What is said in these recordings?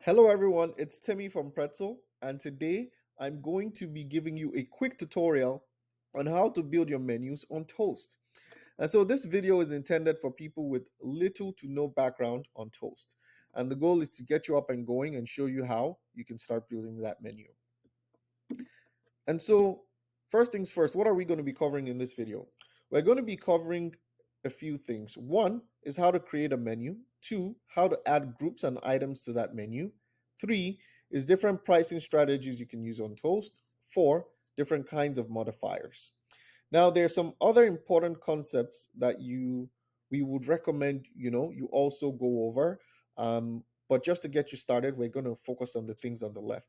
Hello everyone, it's Timmy from Pretzel, and today I'm going to be giving you a quick tutorial on how to build your menus on Toast. And so this video is intended for people with little to no background on Toast. And the goal is to get you up and going and show you how you can start building that menu. And so, first things first, what are we going to be covering in this video? We're going to be covering a few things. One is how to create a menu. Two, how to add groups and items to that menu. Three is different pricing strategies you can use on Toast. Four, different kinds of modifiers. Now, there are some other important concepts that we would recommend you also go over. But just to get you started, we're going to focus on the things on the left.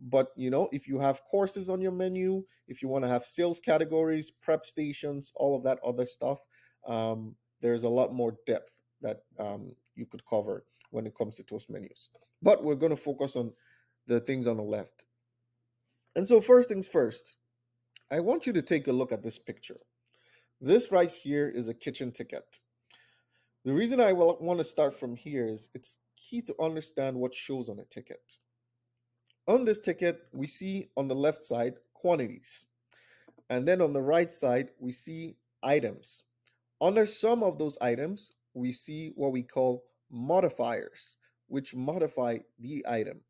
But if you have courses on your menu, if you want to have sales categories, prep stations, all of that other stuff, there's a lot more depth that you could cover when it comes to Toast menus. But we're going to focus on the things on the left. And so, first things first, I want you to take a look at this picture. This right here is a kitchen ticket. The reason I want to start from here is it's key to understand what shows on a ticket. On this ticket, we see on the left side quantities. And then on the right side, we see items. Under some of those items, we see what we call modifiers, which modify the item.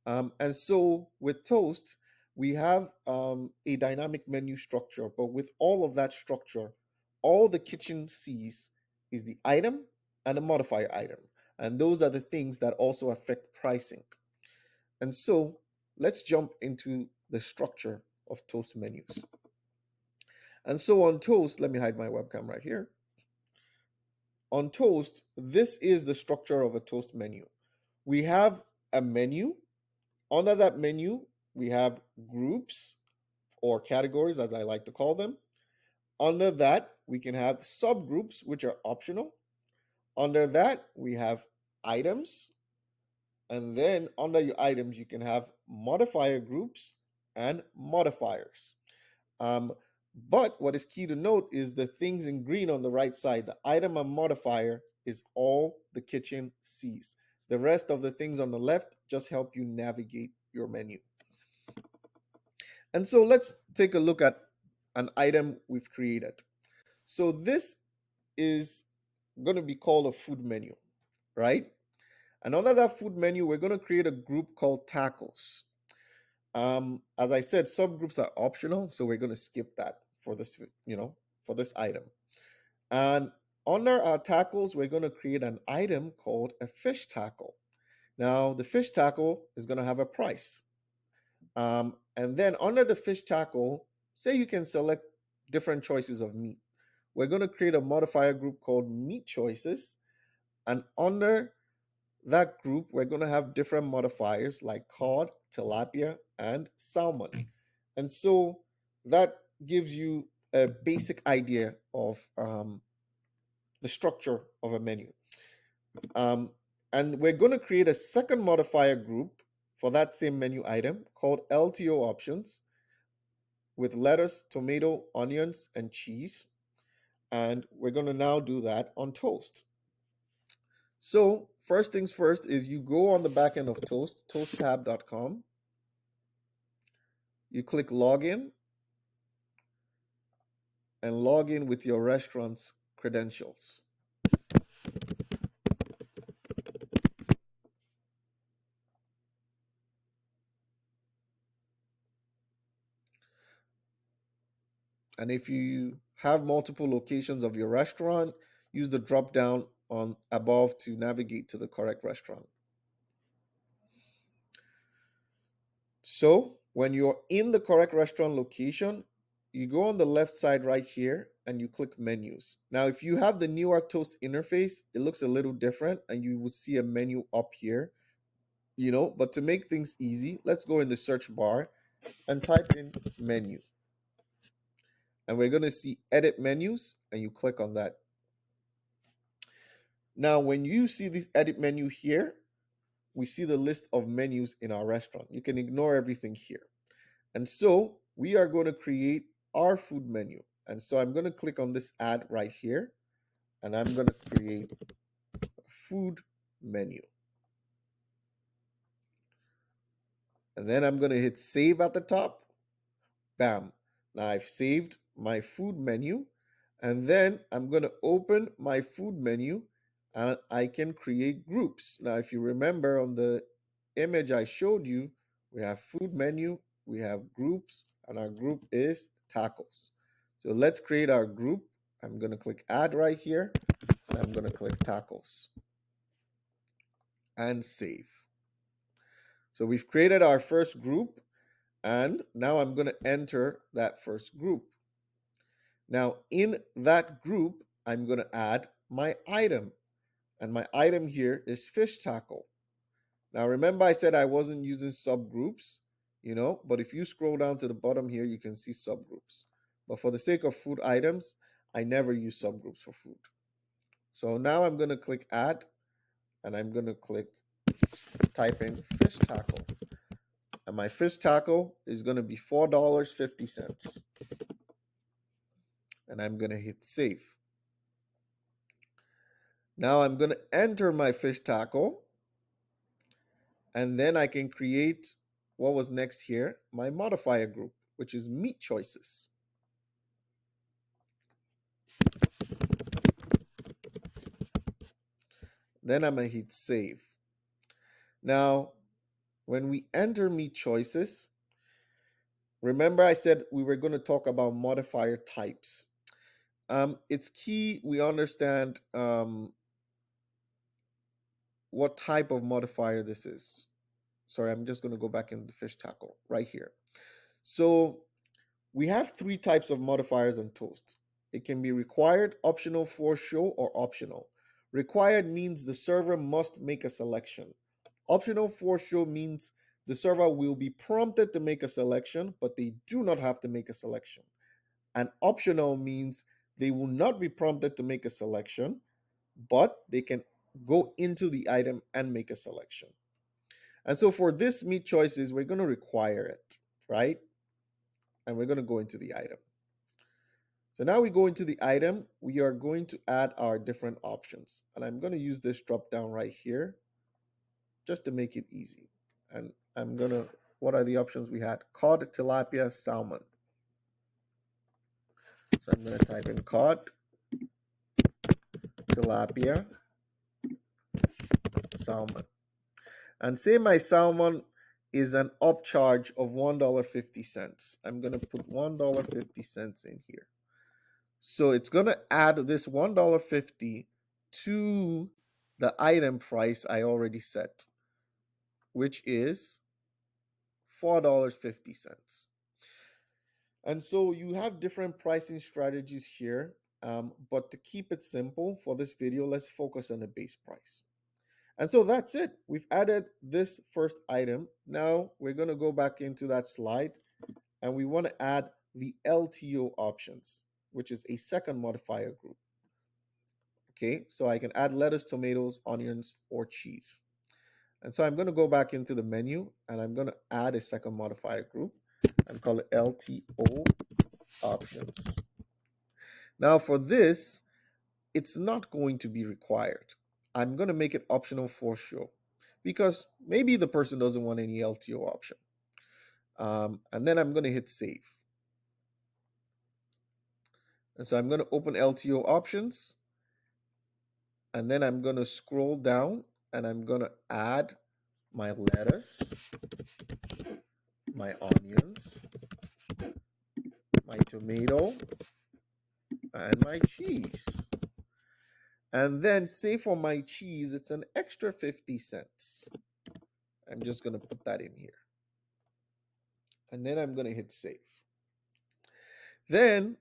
And so with Toast, we have a dynamic menu structure, but with all of that structure, all the kitchen sees is the item and the modifier item. And those are the things that also affect pricing. And so let's jump into the structure of Toast menus. And so on Toast, let me hide my webcam right here. On Toast, this is the structure of a Toast menu. We have a menu. Under that menu, we have groups or categories, as I like to call them. Under that, we can have subgroups, which are optional. Under that, we have items. And then under your items, you can have modifier groups and modifiers. Um, but what is key to note is the things in green on the right side, the item and modifier is all the kitchen sees. The rest of the things on the left just help you navigate your menu. And so let's take a look at an item we've created. So this is going to be called a food menu, right? And under that food menu, we're going to create a group called tacos. As I said, subgroups are optional, so we're going to skip that for this, for this item. And under our tacos, we're going to create an item called a fish tackle. Now, the fish tackle is going to have a price. And then under the fish tackle, say you can select different choices of meat. We're going to create a modifier group called meat choices. And under that group, we're going to have different modifiers like cod, tilapia, and salmon. And so that gives you a basic idea of the structure of a menu. And we're going to create a second modifier group for that same menu item called LTO options with lettuce, tomato, onions, and cheese. And we're going to now do that on Toast. So first things first is you go on the back end of Toast, toasttab.com. You click login and log in with your restaurant's credentials. And if you have multiple locations of your restaurant, use the drop down on above to navigate to the correct restaurant. So when you're in the correct restaurant location, you go on the left side right here and you click menus. Now, if you have the newer Toast interface, it looks a little different and you will see a menu up here, but to make things easy, let's go in the search bar and type in menu. And we're going to see edit menus and you click on that. Now, when you see this edit menu here, we see the list of menus in our restaurant. You can ignore everything here. And so we are going to create our food menu. And so I'm going to click on this add right here and I'm going to create a food menu. And then I'm going to hit save at the top. Bam. Now I've saved my food menu. And then I'm going to open my food menu and I can create groups. Now, if you remember on the image I showed you, we have food menu, we have groups, and our group is tacos. So let's create our group. I'm going to click add right here, and I'm going to click tacos and save. So we've created our first group, and now I'm going to enter that first group. Now, in that group, I'm going to add my item, and my item here is fish taco. Now, remember I said I wasn't using subgroups, but if you scroll down to the bottom here, you can see subgroups. But for the sake of food items, I never use subgroups for food. So now I'm going to click add, and I'm going to click type in fish taco. And my fish taco is going to be $4.50. And I'm going to hit save. Now I'm going to enter my fish taco. And then I can create what was next here, my modifier group, which is meat choices. Then I'm going to hit save. Now, when we enter meat choices, remember I said we were going to talk about modifier types. It's key we understand what type of modifier this is. Sorry, I'm just going to go back in the fish taco right here. So we have three types of modifiers on Toast. It can be required, optional, for show, or optional. Required means the server must make a selection. Optional for show means the server will be prompted to make a selection, but they do not have to make a selection. And optional means they will not be prompted to make a selection, but they can go into the item and make a selection. And so for this meat choices, we're going to require it, right? And we're going to go into the item. So now we go into the item, we are going to add our different options. And I'm going to use this drop down right here just to make it easy. And I'm going to, what are the options we had? Cod, tilapia, salmon. So I'm going to type in cod, tilapia, salmon. And say my salmon is an upcharge of $1.50. I'm going to put $1.50 in here. So it's going to add this $1.50 to the item price I already set, which is $4.50. And so you have different pricing strategies here, but to keep it simple for this video, let's focus on the base price. And so that's it. We've added this first item. Now we're going to go back into that slide and we want to add the LTO options, which is a second modifier group. Okay, so I can add lettuce, tomatoes, onions, or cheese. And so I'm going to go back into the menu and I'm going to add a second modifier group and call it LTO options. Now for this, it's not going to be required. I'm going to make it optional for sure because maybe the person doesn't want any LTO option. And then I'm going to hit save. And so I'm going to open LTO options. And then I'm going to scroll down and I'm going to add my lettuce, my onions, my tomato, and my cheese. And then say for my cheese, it's an extra 50 cents. I'm just going to put that in here. And then I'm going to hit save. Then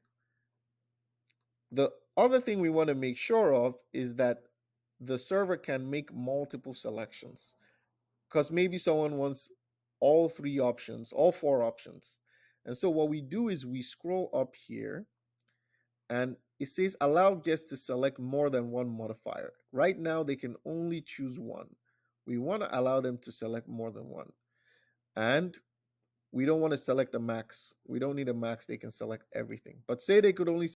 the other thing we want to make sure of is that the server can make multiple selections because maybe someone wants all three options, all four options. And so what we do is we scroll up here and it says allow guests to select more than one modifier. Right now, they can only choose one. We want to allow them to select more than one. And we don't want to select a max. We don't need a max. They can select everything. But say they could only